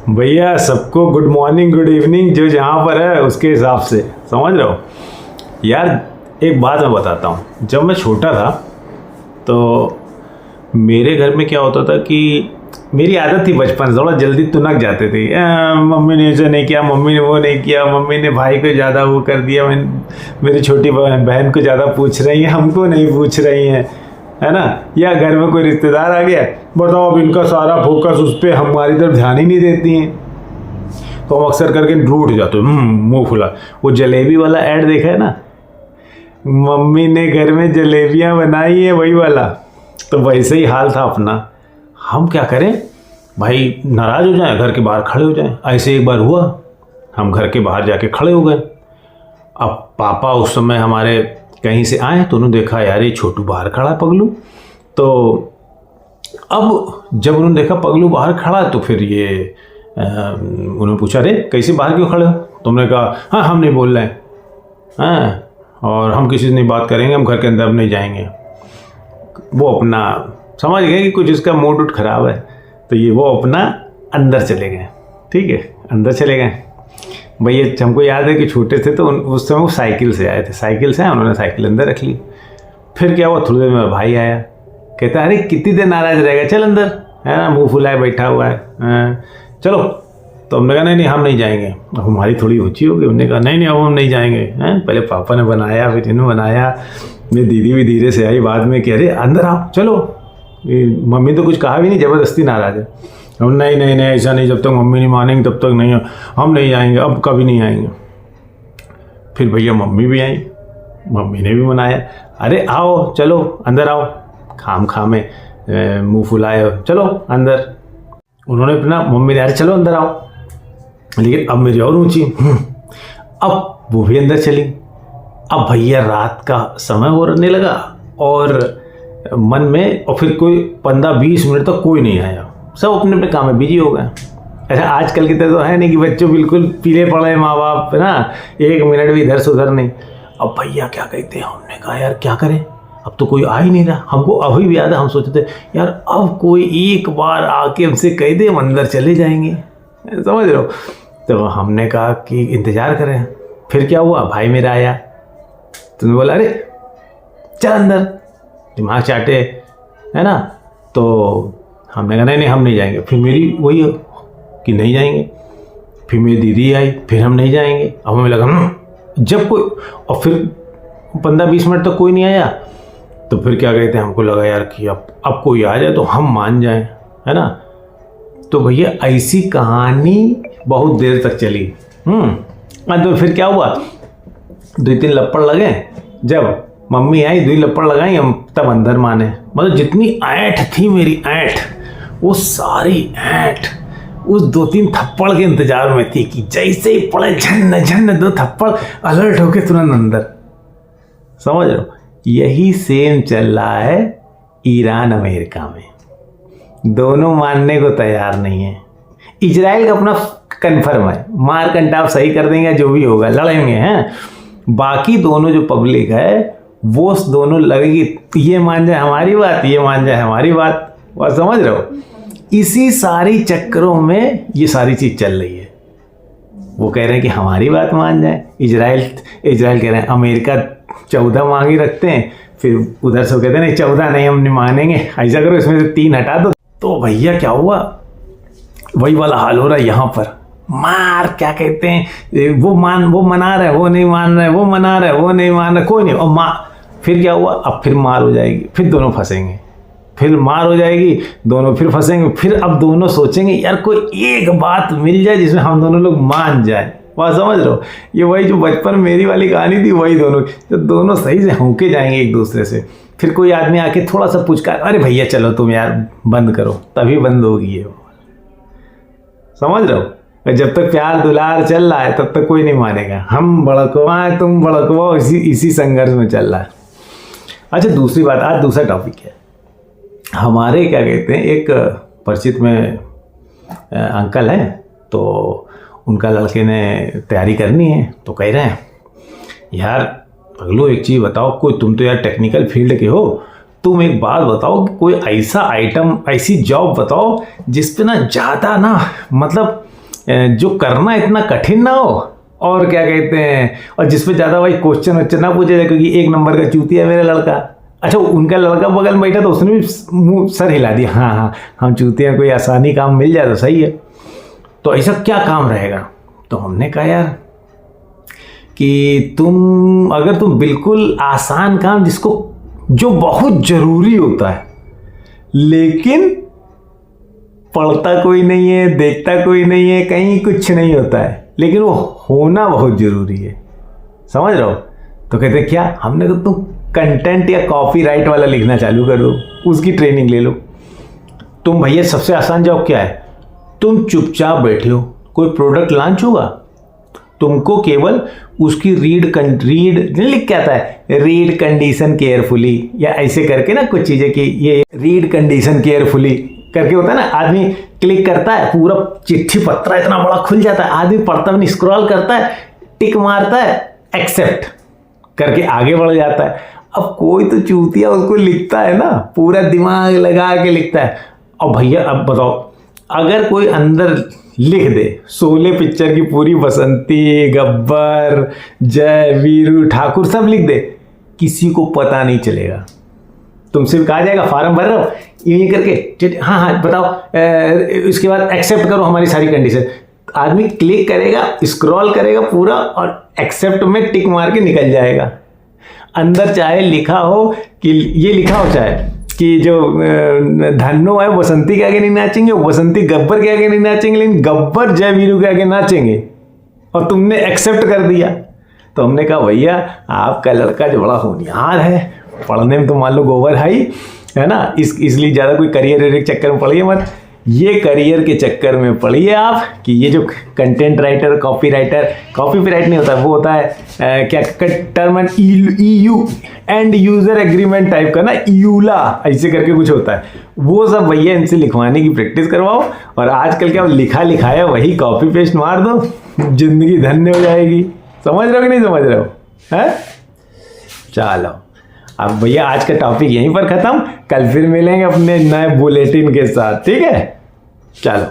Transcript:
भैया सबको good morning good evening जो जहाँ पर है उसके हिसाब से, समझ रहे हो यार। एक बात मैं बताता हूँ, जब मैं छोटा था तो मेरे घर में क्या होता था कि मेरी आदत थी बचपन से, थोड़ा जल्दी तुनक जाते थे। मम्मी ने ऐसा नहीं किया, मम्मी ने वो नहीं किया, मम्मी ने भाई को ज़्यादा वो कर दिया, मेरी छोटी बहन को ज़्यादा पूछ रही है, हमको नहीं पूछ रही हैं, है ना। या घर में कोई रिश्तेदार आ गया, बताओ अब इनका सारा फोकस उस पर, हमारी तरफ ध्यान ही नहीं देती हैं। तो हम अक्सर करके रूठ जाते, मुँह खुला। वो जलेबी वाला ऐड देखा है ना, मम्मी ने घर में जलेबियाँ बनाई है वही वाला, तो वैसे ही हाल था अपना। हम क्या करें भाई, नाराज़ हो जाएं, घर के बाहर खड़े हो जाएं। ऐसे एक बार हुआ, हम घर के बाहर जाके खड़े हो गए। अब पापा उस समय हमारे कहीं से आए तो उन्होंने देखा यार ये छोटू बाहर खड़ा है पगलू। तो अब जब उन्होंने देखा पगलू बाहर खड़ा है तो फिर ये उन्होंने पूछा, अरे कैसे बाहर क्यों खड़े हो? तुमने कहा हाँ हम नहीं बोल रहे हैं, हाँ, और हम किसी से नहीं बात करेंगे, हम घर के अंदर नहीं जाएंगे। वो अपना समझ गए कि कुछ इसका मूड उठ खराब है, तो ये वो अपना अंदर चले गए। ठीक है, अंदर चले गए भैया। हमको याद है कि छोटे थे तो उस समय वो साइकिल से आए थे, साइकिल से आए, उन्होंने साइकिल अंदर रख ली। फिर क्या हुआ, थोड़ी देर में भाई आया, कहता अरे कितनी देर नाराज रहेगा, चल अंदर, है ना, मुँह फुलाए बैठा हुआ है, चलो। तो हमने कहा नहीं हम नहीं जाएंगे। अब हमारी थोड़ी ऊँची हो गई, हमने कहा नहीं अब हम नहीं जाएंगे। हैं, पहले पापा ने बनाया, फिर इन्होंने बनाया, मेरी दीदी भी धीरे से आई बाद में, कह अरे अंदर आओ चलो। मम्मी तो कुछ कहा भी नहीं, ज़बरदस्ती नाराज़ है। हम नहीं ऐसा नहीं, जब तक मम्मी नहीं मानेंगे तब तक नहीं, हम नहीं आएंगे, अब कभी नहीं आएंगे। फिर भैया मम्मी भी आई, मम्मी ने भी मनाया, अरे आओ चलो अंदर आओ, खाम खामे मुँह फुलाए, चलो अंदर। उन्होंने अपना, मम्मी ने अरे चलो अंदर आओ, लेकिन अब मेरी और ऊँची, अब वो भी अंदर चली। अब भैया रात का समय होने लगा और मन में, और फिर कोई 15-20 मिनट तक कोई नहीं आया, सब अपने अपने काम में बिजी हो गए। अच्छा आजकल की तरह तो है नहीं कि बच्चों बिल्कुल पीले पड़े माँ बाप, है ना, 1 मिनट भी इधर से उधर नहीं। अब भैया क्या कहते हैं, हमने कहा यार क्या करें, अब तो कोई आ ही नहीं रहा। हमको अभी भी याद है, हम सोचते थे यार अब कोई एक बार आके हमसे कह दे हम अंदर चले जाएंगे, समझ रहे हो। तो हमने कहा कि इंतज़ार करें। फिर क्या हुआ, भाई मेरा आया, तुमने बोला अरे चल अंदर, दिमाग चाटे, है ना। तो हमने कहा नहीं हम नहीं जाएंगे। फिर मेरी वही कि नहीं जाएंगे, फिर मेरी दीदी आई, फिर हम नहीं जाएंगे। अब हमें लगा जब कोई, और फिर 15-20 मिनट तक कोई नहीं आया, तो फिर क्या कहते हैं, हमको लगा यार कि अब कोई आ जाए तो हम मान जाएं, है ना। तो भैया ऐसी कहानी बहुत देर तक चली। तो फिर क्या हुआ, 2-3 लपड़ लगे, जब मम्मी आई 2 लपड़ लगाई, हम तब अंदर माने। मतलब जितनी ऐंठ थी मेरी ऐंठ, वो सारी ऐंठ उस 2-3 थप्पड़ के इंतजार में थी कि जैसे ही पड़े झन्न 2 थप्पड़, अलर्ट होके तुरंत अंदर, समझ रहे हो। यही सेम चल रहा है ईरान अमेरिका में, दोनों मानने को तैयार नहीं है। इजराइल का अपना कन्फर्म है, मार कंटाप सही कर देंगे, जो भी होगा लड़ेंगे, हैं। बाकी दोनों जो पब्लिक है वो दोनों लगेगी, ये मान जाए हमारी बात, ये मान जाए हमारी बात, वह समझ रहे हो। इसी सारी चक्करों में ये सारी चीज़ चल रही है। वो कह रहे हैं कि हमारी बात मान जाए, इजराइल कह रहे हैं अमेरिका 14 मांगी रखते हैं, फिर उधर से कहते हैं नहीं 14 नहीं हम नहीं मानेंगे, ऐसा करो इसमें से 3 हटा दो। तो भैया क्या हुआ, वही वाला हाल हो रहा है यहाँ पर। मार क्या कहते हैं, वो मना रहे, वो नहीं मान रहे, वो मना रहे, वो नहीं मान रहे, कोई नहीं, और मार। फिर क्या हुआ, अब फिर मार हो जाएगी, फिर दोनों फंसेंगे, फिर मार हो जाएगी, दोनों फिर फंसेंगे। फिर अब दोनों सोचेंगे यार कोई एक बात मिल जाए जिसमें हम दोनों लोग मान जाए, वह समझ रहे हो। ये वही जो बचपन में मेरी वाली कहानी थी, वही दोनों, जब दोनों सही से होके जाएंगे एक दूसरे से। फिर कोई आदमी आके थोड़ा सा पूछ कर, अरे भैया चलो तुम यार बंद करो, तभी बंद होगी ये, समझ रहे हो। जब तक प्यार दुलार चल रहा है तब तक कोई नहीं मानेगा, हम भड़कवा है तुम भड़कवा, इसी संघर्ष में चल रहा है। अच्छा दूसरी बात, आज दूसरा टॉपिक है हमारे, क्या कहते हैं, एक परिचित में अंकल हैं, तो उनका लड़के ने तैयारी करनी है, तो कह रहे हैं यार पगलू एक चीज़ बताओ, कोई तुम तो यार टेक्निकल फील्ड के हो, तुम एक बात बताओ कि कोई ऐसा आइटम, ऐसी जॉब बताओ जिस पे ना ज़्यादा ना, मतलब जो करना इतना कठिन ना हो, और क्या कहते हैं, और जिसपे ज़्यादा भाई क्वेश्चन वच्चन ना पूछे जाए, क्योंकि 1 नंबर का चूतिया है मेरा लड़का। अच्छा, उनका लड़का बगल में बैठा तो उसने भी मुँह सर हिला दिया, हाँ हाँ हम चूतिया, कोई आसानी काम मिल जाए तो सही है। तो ऐसा क्या काम रहेगा? तो हमने कहा यार कि अगर तुम बिल्कुल आसान काम जो बहुत ज़रूरी होता है लेकिन पढ़ता कोई नहीं है, देखता कोई नहीं है, कहीं कुछ नहीं होता है, लेकिन वो होना बहुत ज़रूरी है, समझ रहे हो? तो कहते क्या, हमने तो तुम कंटेंट या कॉपीराइट वाला लिखना चालू कर दो, उसकी ट्रेनिंग ले लो। तुम भैया सबसे आसान जॉब क्या है? तुम चुपचाप बैठे हो, कोई प्रोडक्ट लॉन्च होगा, तुमको केवल उसकी रीड लिख के आता है, रीड कंडीशन केयरफुली, या ऐसे करके ना कुछ चीज़ें कि ये रीड कंडीशन केयरफुली करके होता है ना, आदमी क्लिक करता है, पूरा चिट्ठी पत्रा इतना बड़ा खुल जाता है, आदमी पढ़ता भी नहीं, स्क्रॉल करता है, टिक मारता है, एक्सेप्ट करके आगे बढ़ जाता है। अब कोई तो चूतिया उसको लिखता है ना, पूरा दिमाग लगा के लिखता है। और भैया अब बताओ, अगर कोई अंदर लिख दे शोले पिक्चर की पूरी, बसंती, गब्बर, जय, वीरू, ठाकुर सब लिख दे, किसी को पता नहीं चलेगा। तुमसे कहा जाएगा फॉर्म भर रहे हो, ये करके हाँ हाँ बताओ, इसके बाद एक्सेप्ट करो हमारी सारी कंडीशन। आदमी क्लिक करेगा, स्क्रॉल करेगा पूरा, और एक्सेप्ट में टिक मार के निकल जाएगा। अंदर चाहे लिखा हो कि ये लिखा हो, चाहे कि जो धन्नो है बसंती के आगे नहीं नाचेंगे, बसंती गब्बर के आगे नहीं नाचेंगे, लेकिन गब्बर जय वीरू के आगे नाचेंगे, और तुमने एक्सेप्ट कर दिया। तो हमने कहा भैया आपका लड़का जो बड़ा होनहार है, पढ़ने में तो मान लो गोबर है ना, इसलिए ज़्यादा कोई करियर के चक्कर में पढ़िए मत। ये करियर के चक्कर में पढ़िए आप कि ये जो कंटेंट राइटर, कॉपीराइट नहीं होता, वो होता है क्या term EU end user agreement type का ना, यूला ऐसे करके कुछ होता है, वो सब भैया इनसे लिखवाने की प्रैक्टिस करवाओ। और आजकल क्या लिखा लिखाया वही कॉपी पेस्ट मार दो, जिंदगी धन्य हो जाएगी। समझ रहे हो कि नहीं समझ रहे हो? है चलो, अब भैया आज का टॉपिक यहीं पर ख़त्म, कल फिर मिलेंगे अपने नए बुलेटिन के साथ, ठीक है? चलो।